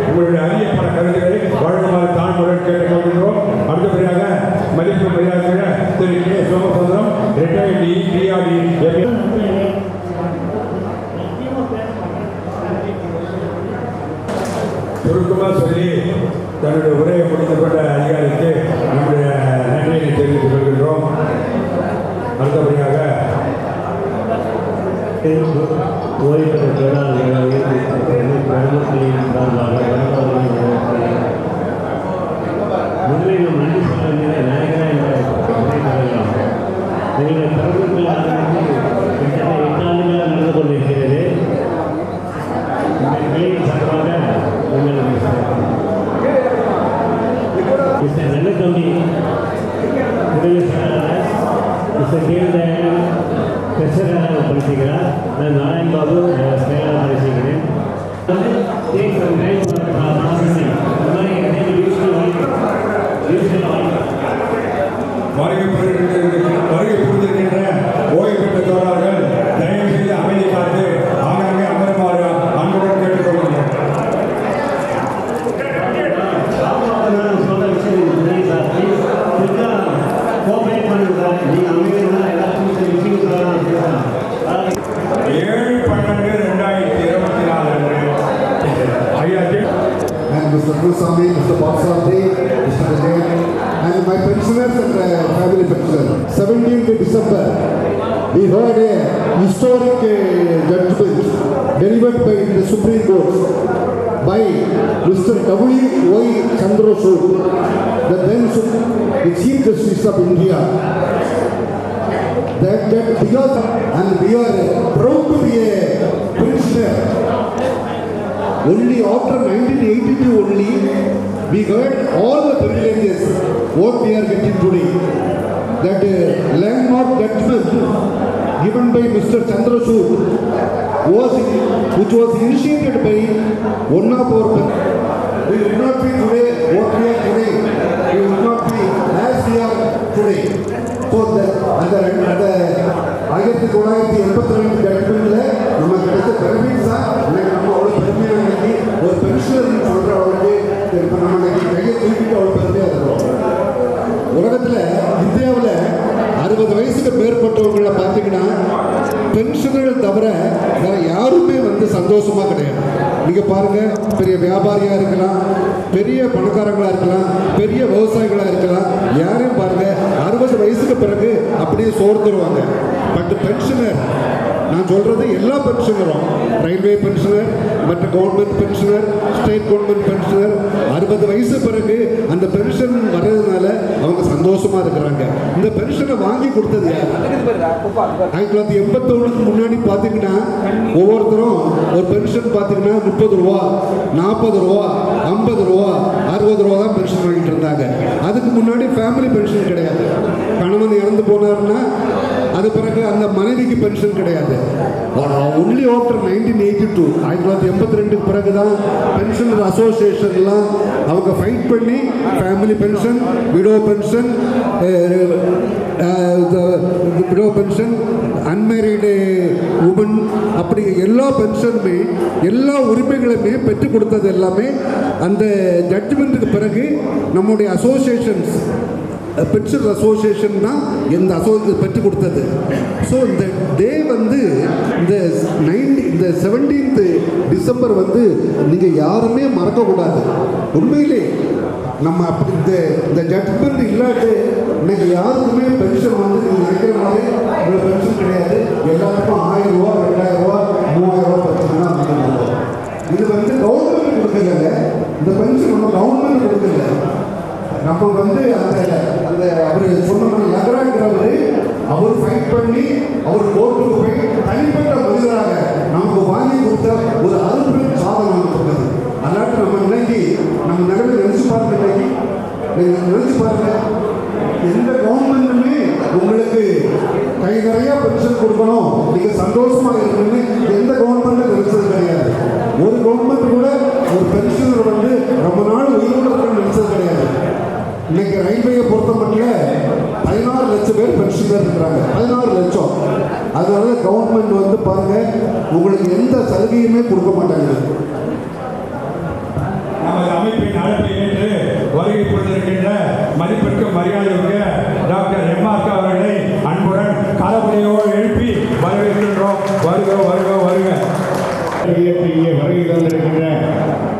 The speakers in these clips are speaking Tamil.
உங்களுடைய அரிய பல கருத்துக்களை வழங்குமாறு தாழ்வுடன் கேட்டுக்கொள்கின்றோம். அடுத்தபடியாக மதிப்பு மரியாதை திரு கே சோமசுந்தரம் ரிட்டையர்ட் டிஆர்டி சுருக்கமாக சொல்லி தன்னுடைய உரையை முடித்துக்கொண்ட அதிகாரிக்கு நம்முடைய நன்றியை தெரிவித்துக் கொள்கின்றோம். அடுத்தபடியாக ஓய்வு பெற்ற தொழிலாளர்களின் சார்பாக முதலில் நம் நன்றி சொல்ல வேண்டிய நாயகராக எங்களுடைய தலைவர்கள் ஆரம்பித்து கிட்டத்தட்ட 8 ஆண்டுகளாக நடந்து கொண்டிருக்கிறது. இந்த நிலையின் சார்பாக மிஸ்டர் நல்லதம்பி உதவி செயலாளர், மிஸ்டர் கேள்தயன் பிரச்சனையாக படிச்சுக்கிறார். நான் நாராயண் பாபு செயலாளர் படிச்சுக்கிறேன். வருகை புரிந்திருக்கின்ற ஓய்வு பெற்ற தோழர்கள் தயவு செய்து அமைதி காத்து ஆங்காங்கே அமருமாறு அன்புடன் கேட்டுக்கொள்கிறோம். Mr. Gusami, Mr. Baksardi, Mr. Vijay, and my pensioners and family pensioners. 17th December, we heard a historic judgment delivered by the Supreme Court by Mr. W.Y. Chandrachud, the then Chief Justice of India. That because and we are proud to be a pensioner. Only after 1982 only we heard all the privileges what we are getting today. That landmark judgment given by Mr. Chandrachud which was initiated by one of our we would not be today what we are today. We would not be as we are today. So அந்த 1982 ஜட்மெண்ட்ல நமக்கு கிடைச்ச பெனிஃபிட்ஸ் தான் நம்ம அவ்வளோ பெருமையாக இன்னைக்கு ஒரு பென்ஷனர் சொல்கிற அளவுக்கு இப்போ நம்ம இன்னைக்கு கையை தூக்கிட்டு அவ்வளோ பெருமையாக இருக்கிறோம். உலகத்தில் இந்தியாவில் 60 வயசுக்கு மேற்பட்டவங்களை பார்த்தீங்கன்னா பென்ஷனர்கள் தவிர வேற யாருமே சந்தோஷமாக கிடையாது. நீங்கள் பாருங்கள், பெரிய வியாபாரியாக இருக்கலாம், பெரிய பணக்காரங்களாக இருக்கலாம், பெரிய விவசாயிகளாக இருக்கலாம், யாரையும் பாருங்கள் 60 வயசுக்கு பிறகு அப்படியே சோர்ந்துருவாங்க. பட் பென்ஷனர், நான் சொல்கிறது எல்லா பென்ஷனரும், ரயில்வே பென்ஷனர், மற்ற government pensioner, state government pensioner 60 வயசு பிறகு அந்த பென்ஷன் வர்றதுனால அவங்க சந்தோஷமாக இருக்கிறாங்க. இந்த பென்ஷனை வாங்கி கொடுத்தது யார்? 1981 முன்னாடி பார்த்தீங்கன்னா ஒவ்வொருத்தரும் ஒரு பென்ஷன் பார்த்தீங்கன்னா 30 ரூபா, 40 ரூபா, 50 ரூபா, 60 ரூபா தான் பென்ஷன் வாங்கிட்டு இருந்தாங்க. அதுக்கு முன்னாடி ஃபேமிலி பென்ஷன் கிடையாது. கணவன் இறந்து போனார்னா அது பிறகு அந்த மனைவிக்கு பென்ஷன் கிடையாது. ஒன்லி ஆஃப்டர் 1982 1982 பிறகு தான் பென்ஷனர் அசோசியேஷன்லாம் அவங்க ஃபைட் பண்ணி family pension, widow pension, widow pension, unmarried woman, அப்படி எல்லா பென்ஷனுமே எல்லா உரிமைகளுமே பெற்றுக் கொடுத்தது எல்லாமே அந்த ஜட்ஜ்மெண்ட்டுக்கு பிறகு நம்முடைய அசோசியேஷன்ஸ் பென்ஷன் அசோசியேஷன் தான் இந்த பெற்று கொடுத்தது. ஸோ இந்த டே வந்து இந்த 17th டிசம்பர் வந்து நீங்கள் யாருமே மறக்கக்கூடாது. உண்மையிலே நம்ம அப்படி இந்த ஜட்மெண்ட் இல்லாட்டு இன்னைக்கு யாருக்குமே பென்ஷன் வந்து நீங்கள் நினைக்கிற மாதிரி இவ்வளோ பென்ஷன் கிடையாது. எல்லாருக்கும் 1000 ரூபா 2000 ரூபா 3000 ரூபா பென்ஷன் தான் வந்து இது வந்து கவர்மெண்ட் கொடுக்கல. இந்த பென்ஷன் நம்ம கவர்மெண்ட் கொடுக்கல. நம்ம வந்து அந்த அவர் சொன்ன நகராங்கிறவர் அவர் ஃபைட் பண்ணி அவர் கோர்ட்டுக்கு போய் தனிப்பட்ட மனிதராக நமக்கு வாங்கி கொடுத்த ஒரு அருள் சாதனை கொடுத்தது. அல்லாட்டு நம்ம இன்னைக்கு நம்ம நகரில் நினைச்சு பாருங்க. இன்னைக்கு நீங்கள் நினைச்சு பாருங்க, எந்த கவர்மெண்ட்டுமே உங்களுக்கு கை நிறையா பென்ஷன் கொடுக்கணும், நீங்கள் சந்தோஷமாக இருக்கணும்னு எந்த கவர்மெண்ட்டும் நினைச்சது கிடையாது. ஒரு கவர்மெண்ட் கூட ஒரு பென்ஷனர் வந்து ரொம்ப நாள் உயிரோடு இருக்கணும்னு நினைச்சது கிடையாது. இன்னைக்கு ரயில்வேயை பொறுத்த மட்டும் 16 லட்சம் பேர் பென்ஷனர் இருக்கிறாங்க. 16 லட்சம். அதனால கவர்மெண்ட் வந்து பாருங்க உங்களுக்கு எந்த சலுகையுமே கொடுக்க மாட்டாங்க. நமது அமைப்பின் அழைப்பை ஏற்று வருகை புரிந்திருக்கின்ற மதிப்பிற்கு மரியாதையுடைய டாக்டர் எம்ஆர் அவர்களை அன்புடன் கலப்படையோடு எழுப்பி வரவேற்கின்றோம். வருக வருக வருக. இங்கே வருகை தந்திருக்கின்ற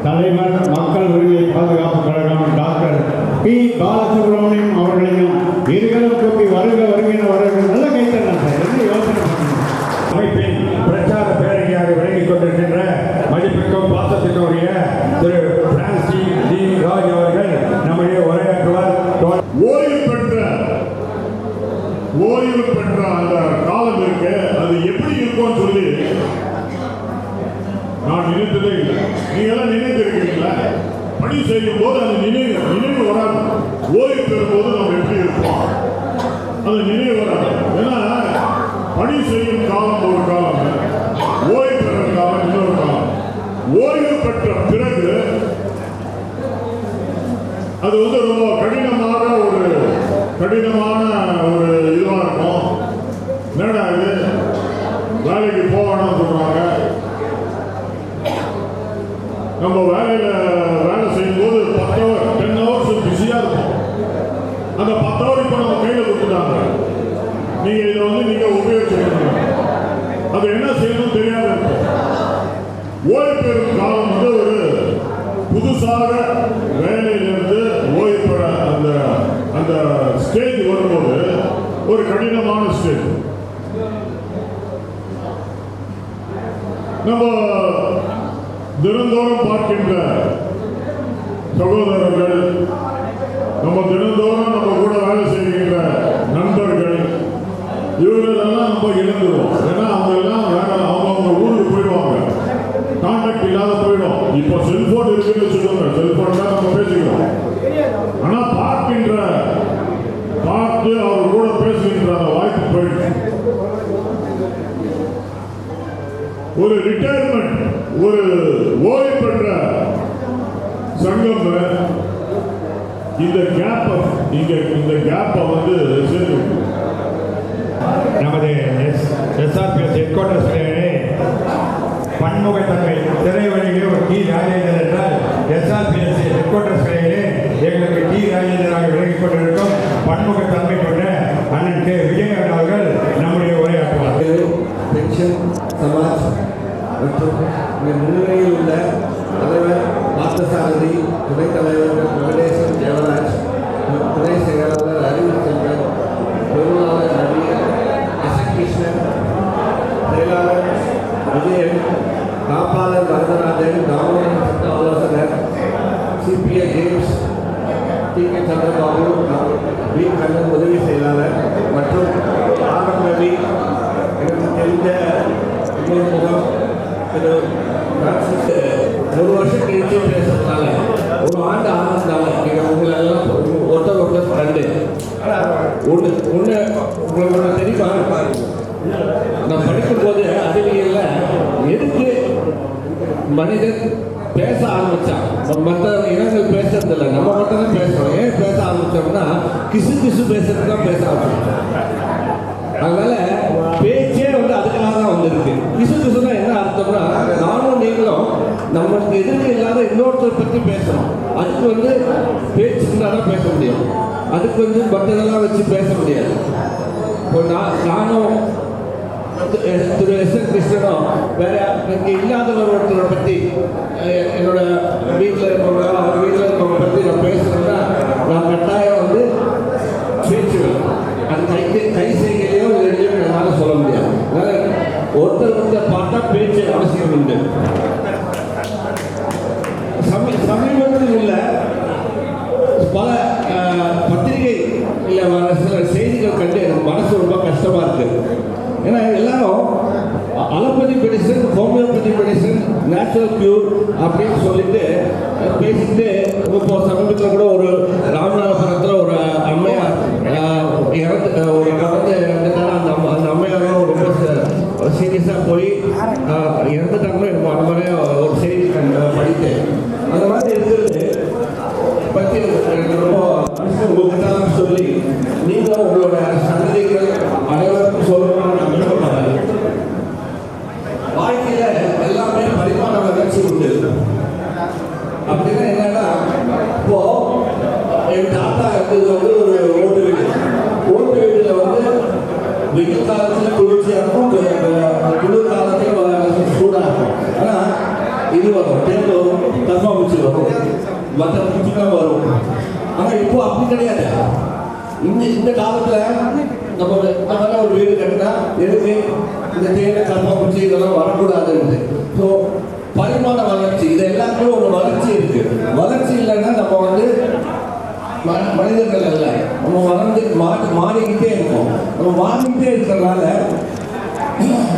தலைவர் மக்கள் உரிமை பாதுகாப்பு கழகம் டாக்டர் பி பாலசுப்ரமணியம் அவர்களையும் இருகளும் கூப்பி வருக வருகின்ற வரவேற்க நல்ல கைத்தறலாம் சார். என்ன யோசனை அமைப்பின் பிரச்சார பேரணியாக விளங்கிக் கொண்டிருக்கின்ற மதிப்பிற்கும் பாசத்திற்கும் உரிய திரு பிரான்சி டி ராஜ் அவர்கள் நம்முடைய உரையாற்றுவார். ஓய்வு பெற்ற அந்த காலம் இருக்கு, அது எப்படி இருக்கும்னு சொல்லி நான் நினைத்ததே இல்லை. நீங்க எல்லாம் நினைத்திருக்கீங்களா? பணி செய்யும் போது அந்த நினைவு வராது. ஓய்வு பெறும் போது நம்ம எப்படி இருப்போம் அந்த நினைவு வராது. ஏன்னா பணி செய்யும் காலம் ஒரு காலம், ஓய்வு பெறும் காலம் இன்னொரு காலம். ஓய்வு பெற்ற பிறகு அது வந்து ரொம்ப கடினமான ஒரு இதுவா இருக்கும். என்னடா இது வேலைக்கு போகணும்னு சொல்றாங்க. நம்ம வேலை செய்யும்போது 10 ஹவர்ஸ் பிஸியா இருக்கும். அந்த 10 ஹவர் இப்போ நம்ம கையில் கொடுத்துட்டாங்க. நீங்க இதை வந்து நீங்க உபயோகிச்சுக்கணும். அது என்ன செய்யணும் தெரியாத இருக்கும். ஓய்வு பெறும் காலம் வந்து ஒரு புதுசாக வேலையிலிருந்து ஓய்வு பெற அந்த ஸ்டேஜ் வரும்போது ஒரு கடினமான ஸ்டேஜ். நம்ம தினந்தோறும் பார்க்கின்ற சகோதரர்கள், நம்ம தினந்தோறும் நம்ம கூட வேலை செய்கின்ற நண்பர்கள், இவர்களெல்லாம் நம்ம இழந்துருவோம். ஏன்னா அவங்க எல்லாம் அவங்க ஊருக்கு போயிடுவாங்க, கான்டாக்ட் இல்லாத போயிடும். இப்போ செல்போன் இருக்குன்னு சொல்லுவாங்க, செல்போன் தான் நம்ம பேசிக்கிறோம். ஆனா பார்த்து அவர் கூட பேசுகின்ற அந்த வாய்ப்பு போயிடுச்சு. ஒரு ரிட்டையர்மெண்ட், ஒரு ஓய்வு பெற்ற சங்கம் இந்த கேப்பை வந்து சேர்ந்து நமது எஸ்ஆர்பிஎஸ் ஹெட் குவார்டர்ஸ்களே பன்முகத்தன்மை திரைவழியிலே ஒரு டி ராஜேந்தர் என்றால் எஸ்ஆர்பிஎஸ் ஹெட் குவார்டர்ஸ்களே எங்களுக்கு டி ராஜேந்தராக விலகிக் கொண்டிருக்கும் பன்முகத்தன்மை கொண்ட அண்ணன் கே விஜயன் அவர்கள் நம்முடைய உரையாற்றுவார். பென்ஷன் சமாஜ் மற்றும் முன்னிலையில் உள்ள தலைவர் பார்த்தசாரதி, துணைத் தலைவர் வெங்கடேசன் தேவராஜ், துணை செயலாளர் அறிவுச்சந்திரன், பொருளாளர் நவீன், கிருஷ்ணன், செயலாளர் விஜயன், காப்பாளர் வரதராஜன், தாமோதரன் சட்ட ஆலோசகர், CBI James, T K Chandrababu, V Kannan உதவி செயலாளர் மற்றும் ஆரம் ரவி, எனக்கு தெரிந்த இன்னொரு முகம் திரு பிரான்சிஸ். ஒரு வருஷம் கழிச்சு பேசுறதுனால, ஒரு ஆண்டு ஆனதுனால நீங்கள் உங்களெல்லாம் ஒருத்தர் ஃப்ரெண்டு ஒன்று உங்களுக்கு தெரியுமா? நான் படிக்கும்போது அறிவியலில் எதுக்கு மனிதன் பேச ஆரம்பித்தான், மற்ற இனங்கள் பேசுறதில்லை, நம்ம மட்டும் தான் பேசுகிறோம். ஏன் பேச ஆரம்பித்தோம்னா கிசு பேசுறது தான் பேச ஆரம்பிச்சோம். அதனால பேச்சே வந்து அதுக்காக தான் வந்திருக்கு. கிசுனா என்ன அர்த்தம்னா, நானும் நீங்களும் நம்மளுக்கு எதிர்ப்பு இல்லாத இன்னொருத்தர் பற்றி பேசணும். அதுக்கு வந்து பேச்சு இருந்தால் தான் பேச முடியும். அதுக்கு வந்து மற்றதெல்லாம் வச்சு பேச முடியாது. இப்போ நானும் திரு எஸ்.என். கிருஷ்ணனும் வேற இங்கே இல்லாதவர் ஒருத்தரை பற்றி என்னோட வீட்டில் இருக்கவங்க அவர் வீட்டில் இருக்கவங்க பற்றி நான் பேசுகிறேன்னா நான் கட்டாயம் வந்து பேச்சு அது கை செய்கையிலையோ இல்லையோ என்னால் சொல்ல முடியாது. அதனால் ஒருத்தர் பார்த்தா பேச்சு அவசியம் உண்டு. சமீபத்தில் உள்ள பல பத்திரிகை இல்லை வர சில செய்திகள் கண்டு எனக்கு மனசு ரொம்ப கஷ்டமாக இருக்குது. ஏன்னா எல்லாரும் allopathy medicine, homeopathy medicine, natural cure அப்படின்னு சொல்லிட்டு பேசிட்டு இப்போ சமீபத்தில் கூட ஒரு ராமநாதபுரத்தில் ஒரு அம்மையார் ஒரு குழந்தை இறந்துட்டாங்க. அந்த அம்மையாரும் ரொம்ப சீரியஸாக போய் இறந்துட்டாங்களோ எனக்கு அந்த மாதிரி ஒரு செய்தி படித்தேன். அந்த மாதிரி இருக்கிறது பற்றி எனக்கு ரொம்ப உங்ககிட்ட சொல்லி நீங்களும் உங்களோட சந்ததிகள் அனைவருக்கும் சொல்லணும்னு நான் விரும்பப்படுறேன். வாழ்க்கையில எல்லாமே பரிமாண வளர்ச்சி உண்டு. அப்படின்னா என்னன்னா, இப்போ என் தாத்தா இருந்தது வந்து ஒரு ஓட்டு வீட்டுல வந்து வெயில் காலத்துல குளிர்ச்சியா இருக்கும், குளிர் காலத்துல சூடா இருக்கும். ஆனா இது வரும், தேர்வு வரும், கர்மாமூச்சி வரும், மற்ற பூச்சிலாம் வரும். ஆனா இப்போ அப்படி கிடையாது. இந்த காலத்துல நம்ம ஒரு வீடு கட்டினா எதுக்கு இந்த தேவை கர்மாமூச்சி இதெல்லாம் வரக்கூடாதுன்னு. ஸோ பரிமாண வளர்ச்சி இது எல்லாருக்கும் ஒரு வளர்ச்சி இருக்கு. வளர்ச்சி இல்லைன்னா நம்ம வந்து மனிதர்கள் அல்ல, நம்ம வளர்ந்து மாறிக்கிட்டே இருக்கோம். நம்ம மாறிக்கிட்டே இருக்கிறதுனால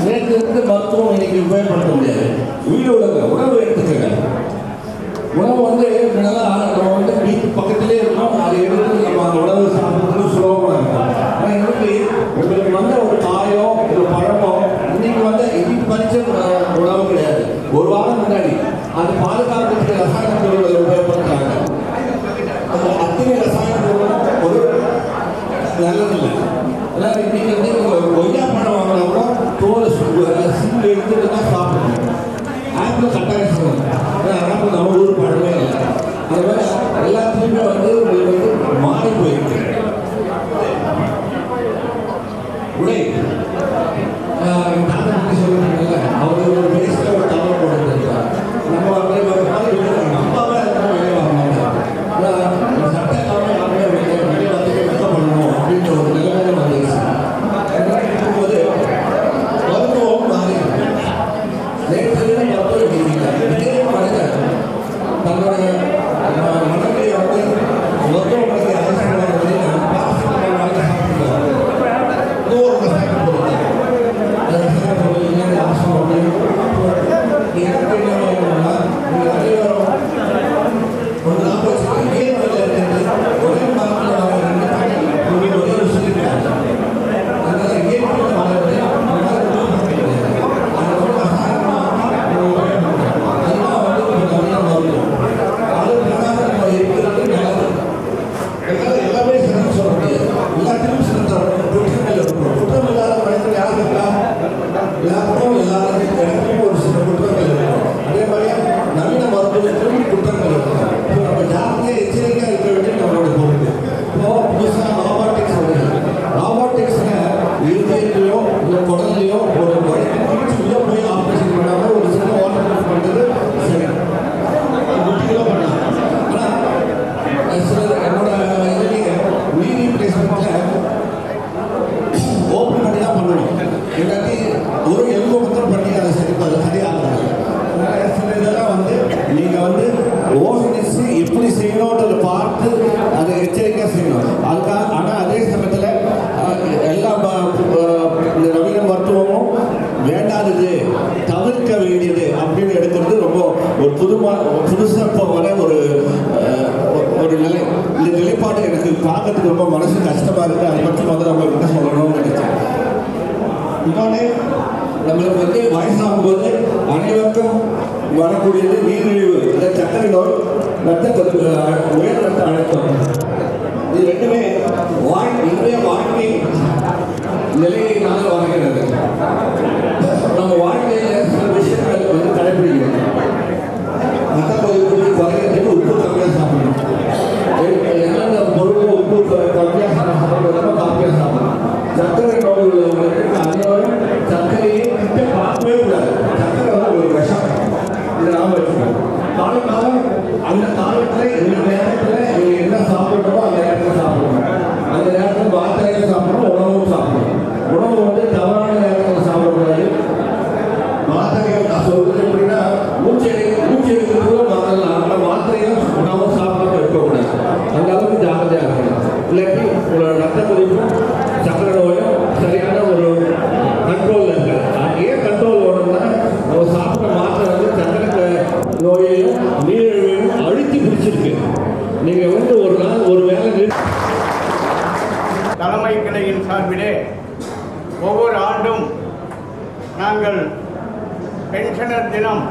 நேற்று இருந்து மருத்துவம் இன்னைக்கு உபயோகப்படுத்த முடியாது. வீடு உணவு எடுத்துக்கங்க. உணவு வந்து நம்ம வந்து வீட்டு பக்கத்திலே இருக்கோம், அதை எடுத்து நம்ம அந்த உணவு சாப்பிட்றது சுலபமாக இருக்கும். ஆனால் உங்களுக்கு வந்து ஒரு காயோ ஒரு பழமோ இன்னைக்கு வந்து இன்னைக்கு பறிச்ச உணவு கிடையாது. ஒரு வாரம் முன்னாடி அது பாதுகாப்புக்கு ரசாயன பொருட்களை உபயோகப்படுத்துறாங்க. அந்த அத்தனை ரசாயன பொருட்களும் ஒரு நல்லதில்லை. அதாவது இன்னைக்கு வந்து கொய்யா பழம் வாங்கினா கூட தோலை சிம்பிள் எடுத்துட்டு தான் சாப்பிடணும். ஆப்பிள் கட்டாயம் சொல்லணும். ஆப்பிள் நம்ம ஊர் பழமே இல்லை. அது மாதிரி எல்லாத்துலேயுமே வந்து உங்களுக்கு வந்து மாறி போயிருக்கு. உடை தாத்தா பற்றி சொல்லிருக்கீங்கல்ல, அவர் ஒரு பேசில் ஒரு தமிழ் போட்டுருக்காங்க. நம்ம அப்பாவே வேலை வாங்கினாங்க. சட்டை எல்லாமே வெளியே வந்து வெக்க பண்ணணும் அப்படின்ற ஒரு நிலைமை வந்துருச்சு. இருக்கும்போது மருத்துவம் மாறி நேற்று மருத்துவ இதே மனிதர் தன்னோட மனநிலையை வந்து மருத்துவமனைக்கு அரசு எப்படி செய்யணுன்றதை பார்த்து அதை எச்சரிக்கையாக செய்யணும். அதுக்காக ஆனால் அதே சமயத்தில் எல்லா இந்த நவீன மருத்துவமும் வேண்டாதது, தவிர்க்க வேண்டியது அப்படின்னு எடுக்கிறது ரொம்ப ஒரு புதுசாக இப்போ வர ஒரு நிலைப்பாடு எனக்கு பார்க்கறதுக்கு ரொம்ப மனசு கஷ்டமாக இருக்குது. அதை பற்றி முதல்ல நம்மகிட்ட சொல்லணும்னு நினைச்சேன். இன்னொன்று, நம்மளுக்கு வந்து வயசாகும்போது அனைவருக்கும் வரக்கூடியது நீரிழிவு, சர்க்கரை நோய், உயர் ரத்த அழுத்தம். இது ரெண்டுமே இன்றைய வாழ்க்கை நிலையினால வருகிறது. நம்ம வாழ்க்கையில் சில விஷயங்கள் வந்து கடைபிடிக்கணும். ரத்த கொதிப்பு குறைக்கிறதுக்கு உப்பு கம்மியாக சாப்பிடணும். எந்தெந்த பொருள் உப்பு தலைமை கிளையின் சார்பிலே ஒவ்வொரு ஆண்டும் நாங்கள் பென்ஷனர் தினம்,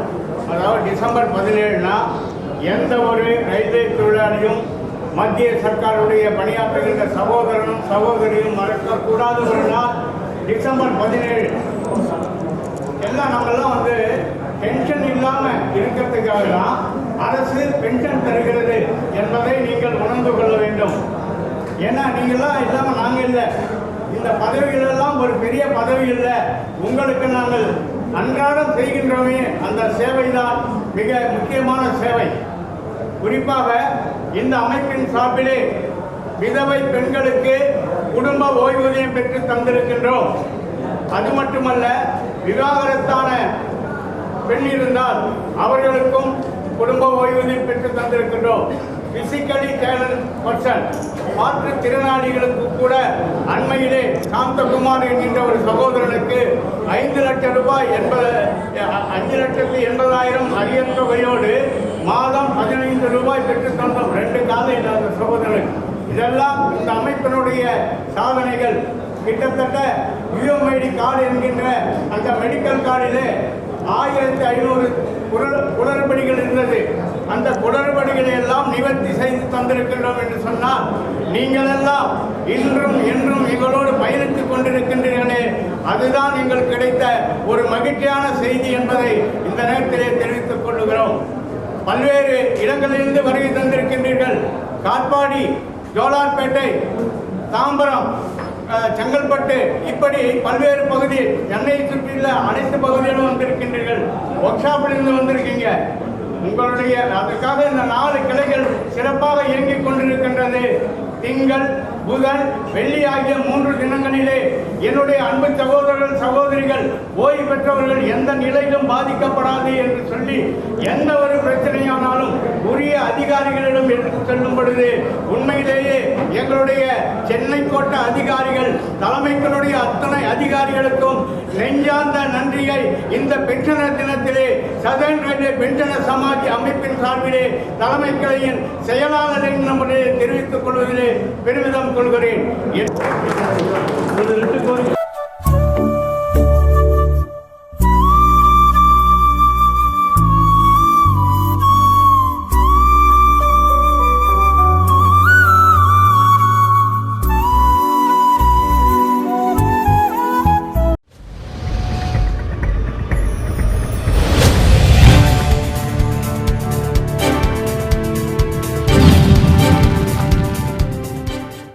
அதாவது டிசம்பர் 17னா எந்த ஒரு ரயில்வே தொழிலாளியும் மத்திய சர்க்காருடைய பணியாற்றுகின்ற சகோதரனும் சகோதரியும் மறக்கக்கூடாத ஒரு நாள் டிசம்பர் 17. எல்லாம் நம்மெல்லாம் வந்து பென்ஷன் இல்லாமல் இருக்கிறதுக்காக தான் அரசு பென்ஷன் தருகிறது என்பதை நீங்கள் உணர்ந்து கொள்ள வேண்டும். ஏன்னா நீங்கள்லாம் இல்லாமல் நாங்கள் இல்லை. இந்த பதவிகளெல்லாம் ஒரு பெரிய பதவி இல்லை. உங்களுக்கு நாங்கள் அன்றாடம் செய்கின்றோமே அந்த சேவை தான் மிக முக்கியமான சேவை. குறிப்பாக இந்த அமைப்பின் சார்பிலே விதவை பெண்களுக்கு குடும்ப ஓய்வூதியம் பெற்று தந்திருக்கின்றோம். அது மட்டுமல்ல, விவாகரத்தான பெண் இருந்தால் அவர்களுக்கும் குடும்ப ஓய்வூதியம் பெற்று தந்திருக்கின்றோம். பிசிக்கலி டேலண்ட் பர்சன் மாற்றுத்திறனாளிகளுக்கு கூட அண்மையிலே சாந்தகுமார் என்கின்ற ஒரு சகோதரனுக்கு 5 லட்சம் ரூபாய் 5,80,000 அரியர் தொகையோடு மாதம் 15 ரூபாய் பெற்று தந்தோம். 2 காலம் இல்லாத சகோதரனுக்கு. இதெல்லாம் இந்த அமைப்பினுடைய சாதனைகள். கிட்டத்தட்ட யுஎம்ஐடி கார்டு என்கின்ற அந்த மெடிக்கல் கார்டிலே 1500 குளறுபடிகள் இருந்தது. அந்த குளறுபடிகளை எல்லாம் நிவர்த்தி செய்து தந்திருக்கின்றோம் என்று சொன்னால், நீங்கள் எல்லாம் இன்றும் என்றும் எங்களோடு பயணித்துக் கொண்டிருக்கின்றீர்களே, அதுதான் எங்களுக்கு கிடைத்த ஒரு மகிழ்ச்சியான செய்தி என்பதை இந்த நேரத்திலே தெரிவித்துக் கொள்கிறோம். பல்வேறு இடங்களிலிருந்து வருகை தந்திருக்கின்றீர்கள். காட்பாடி, ஜோலார்பேட்டை, தாம்பரம், செங்கல்பட்டு, இப்படி பல்வேறு பகுதி, சென்னையை சுற்றியுள்ள அனைத்து பகுதியிலும் வந்திருக்கின்றீர்கள். ஒர்க் ஷாப்பிலிருந்து வந்திருக்கீங்க. உங்களுடைய அதுக்காக இந்த 4 கிளைகள் சிறப்பாக இயங்கிக் கொண்டிருக்கின்றது. திங்கள், புதன், வெள்ளி ஆகிய 3 தினங்களிலே என்னுடைய அன்பு சகோதரர்கள் சகோதரிகள் ஓய்வு பெற்றவர்கள் எந்த நிலையிலும் பாதிக்கப்படாது என்று சொல்லி எந்த ஒரு பிரச்சனையானாலும் உரிய அதிகாரிகளிடம் எடுத்து செல்லும் பொழுது உண்மையிலேயே எங்களுடைய சென்னை கோட்ட அதிகாரிகள் தலைமைகளுடைய அத்தனை அதிகாரிகளுக்கும் நெஞ்சார்ந்த நன்றியை இந்த பென்ஷனர் தினத்திலே சதர்ன் ரயில்வே பென்ஷனர் சமாஜ் அமைப்பின் சார்பிலே தலைமை கிளையின் செயலாளரின் நம்முடைய தெரிவித்துக் கொள்வதிலே பெருமிதம் கொள்கிறேன்.